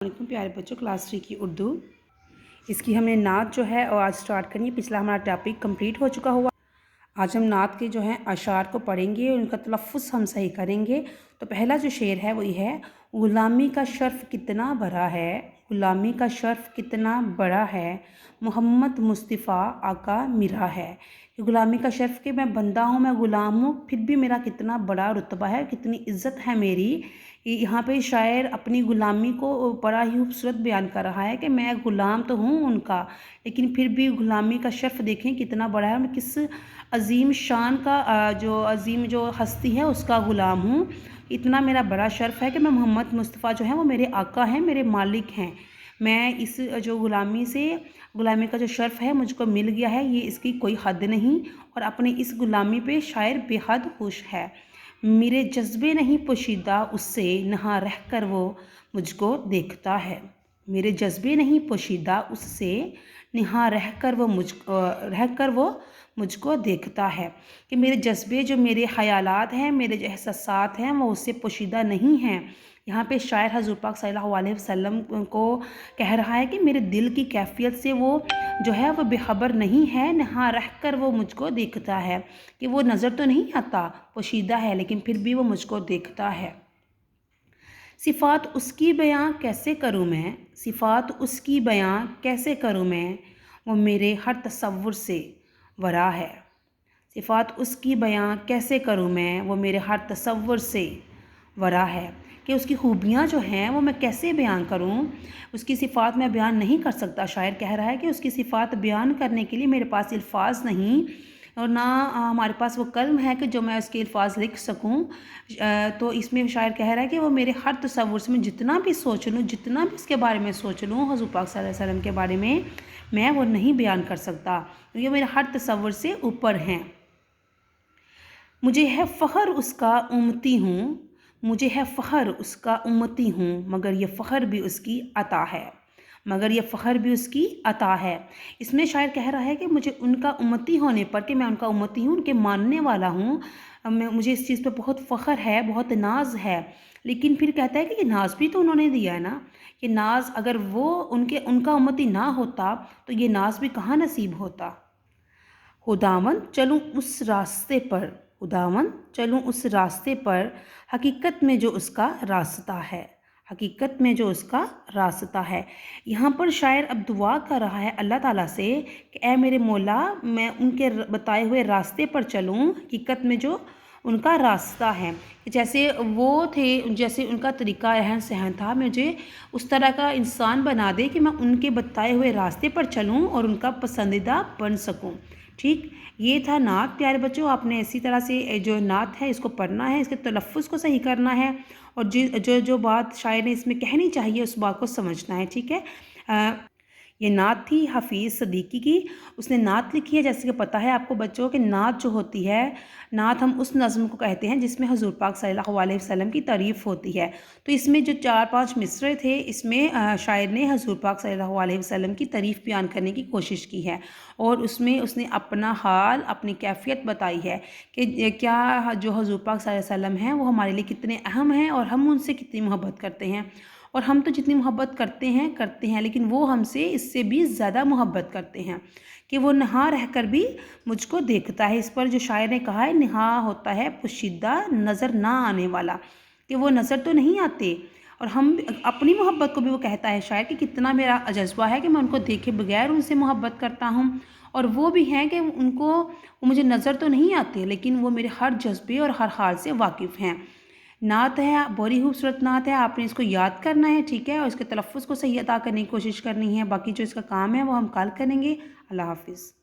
वालेकुम प्यारे बच्चों, क्लास 3 की उर्दू इसकी हमने नात जो है और आज स्टार्ट करनी है। पिछला हमारा टॉपिक कंप्लीट हो चुका हुआ। आज हम नात के जो हैं अशार को पढ़ेंगे और उनका तलफ़्फ़ुज़ हम सही करेंगे। तो पहला जो शेर है वही है, ग़ुलामी का शर्फ़ कितना बड़ा है, ग़ुलामी का शर्फ़ कितना बड़ा है, मोहम्मद मुस्तफ़ा आका मेरा है। कि ग़ुलामी का शर्फ़ कि मैं बंदा हूँ, मैं ग़ुलाम हूँ, फिर भी मेरा कितना बड़ा रुतबा है, कितनी इज़्ज़त है मेरी। यहाँ पे शायर अपनी ग़ुलामी को बड़ा ही खूबसूरत बयान कर रहा है कि मैं ग़ुलाम तो हूँ उनका, लेकिन फिर भी ग़ुलामी का शर्फ़ देखें कितना बड़ा है। मैं किस अज़ीम शान का जो अज़ीम जो हस्ती है उसका ग़ुलाम हूँ। इतना मेरा बड़ा शर्फ़ है कि मैं मोहम्मद मुस्तफ़ा जो है वो मेरे आका हैं, मेरे मालिक हैं। मैं इस जो ग़ुलामी का जो शर्फ़ है मुझको मिल गया है, ये इसकी कोई हद नहीं। और अपनी इस ग़ुलामी पे शायर बेहद खुश है। मेरे जज्बे नहीं पोशीदा उससे, नहा रह कर वो मुझको देखता है। मेरे जज्बे नहीं पोशीदा उससे, नहा रह कर वो मुझको देखता है। कि मेरे जज्बे जो मेरे ख़यालात हैं, मेरे जो एहसासात हैं वो उससे पोशीदा नहीं हैं। यहाँ पे शायर हज़ूर पाक सल्लल्लाहु अलैहि वसल्लम को कह रहा है कि मेरे दिल की कैफ़ियत से वो जो है वो बेखबर नहीं है, नहा रह कर वो मुझको देखता है। कि वो नज़र तो नहीं आता, पोशीदा है, लेकिन फिर भी वो मुझको देखता है। सिफ़ात उसकी बयां कैसे करूं मैं, सिफ़ात उसकी बयां कैसे करूं मैं, वो मेरे हर तसव्वुर से वरा है। सिफ़ात उसकी बयां कैसे करूं मैं, वो मेरे हर तसव्वुर से वरा है। कि उसकी खूबियाँ जो हैं वो मैं कैसे बयान करूं, उसकी सिफ़ात मैं बयान नहीं कर सकता। शायर कह रहा है कि उसकी सिफ़ात बयान करने के लिए मेरे पास अल्फाज नहीं और ना हमारे पास वो कलम है कि जो मैं उसके अल्फाज लिख सकूं। तो इसमें शायर कह रहा है कि वो मेरे हर तसव्वुर से, मैं जितना भी सोच लूँ, जितना भी उसके बारे में सोच लूँ हज़ूर पाक सल्लल्लाहु अलैहि वसल्लम के बारे में, मैं वो नहीं बयान कर सकता, क्योंकि मेरे हर तसव्वुर से ऊपर हैं। मुझे है फ़ख्र उसका उम्मती हूँ, मुझे है फ़ख्र उसका उम्मती हूँ, मगर ये फ़ख्र भी उसकी अता है, मगर ये फ़ख्र भी उसकी अता है। इसमें शायर कह रहा है कि मुझे उनका उम्मती होने पर, कि मैं उनका उम्मती हूँ, उनके मानने वाला हूँ, मुझे इस चीज़ पर बहुत फ़ख्र है, बहुत नाज है। लेकिन फिर कहता है कि ये नाज भी तो उन्होंने दिया है ना, कि नाज अगर वो उनका उम्मती ना होता तो ये नाज भी कहाँ नसीब होता। खुदावन चलूँ उस रास्ते पर, खुदावन चलूँ उस रास्ते पर, हकीकत में जो उसका रास्ता है, हकीकत में जो उसका रास्ता है। यहाँ पर शायर अब दुआ कर रहा है अल्लाह ताला से कि ऐ मेरे मौला, मैं उनके बताए हुए रास्ते पर चलूँ, हकीकत में जो उनका रास्ता है। जैसे वो थे, जैसे उनका तरीका रहन सहन था, मुझे उस तरह का इंसान बना दे कि मैं उनके बताए हुए रास्ते पर चलूँ और उनका पसंदीदा बन सकूँ। ठीक, ये था नात। प्यारे बच्चों, आपने इसी तरह से जो नात है इसको पढ़ना है, इसके तलफ़्फ़ुज़ को सही करना है और जो जो बात शायर ने इसमें कहनी चाहिए उस बात को समझना है। ठीक है। ये नात थी हफ़ीज़ सदीकी की, उसने नात लिखी है। जैसे कि पता है आपको बच्चों कि नात जो होती है, नात हम उस नज़्म को कहते हैं जिसमें हज़ूर पाक सल्लल्लाहु अलैहि वसल्लम की तारीफ़ होती है। तो इसमें जो 4-5 मिसरे थे, इसमें शायर ने हज़ूर पाक सल्लल्लाहु अलैहि वसल्लम की तारीफ़ बयान करने की कोशिश की है और उसमें उसने अपना हाल, अपनी कैफ़ियत बताई है कि क्या जो हज़ूर पाक सल्लल्लाहु अलैहि वसल्लम हैं वो हमारे लिए कितने अहम हैं और हम उनसे कितनी मोहब्बत करते हैं। और हम तो जितनी मोहब्बत करते हैं, लेकिन वो हमसे इससे भी ज़्यादा मोहब्बत करते हैं कि वो नहा रह कर भी मुझको देखता है। इस पर जो शायर ने कहा है, नहा होता है पोशीदा, नज़र ना आने वाला, कि वो नज़र तो नहीं आते। और हम अपनी मोहब्बत को भी वो कहता है शायर कि कितना मेरा जज्बा है कि मैं उनको देखे बगैर उनसे मोहब्बत करता हूँ। और वो भी हैं कि वो मुझे नज़र तो नहीं आते, लेकिन वो मेरे हर जज्बे और हर हाल से वाकिफ़ हैं। नात है, बड़ी खूबसूरत नात है, आपने इसको याद करना है। ठीक है, और इसके तलफ़्फ़ुज़ को सही अदा करने की कोशिश करनी है। बाकी जो इसका काम है वो हम कल करेंगे। अल्लाह हाफ़िज़।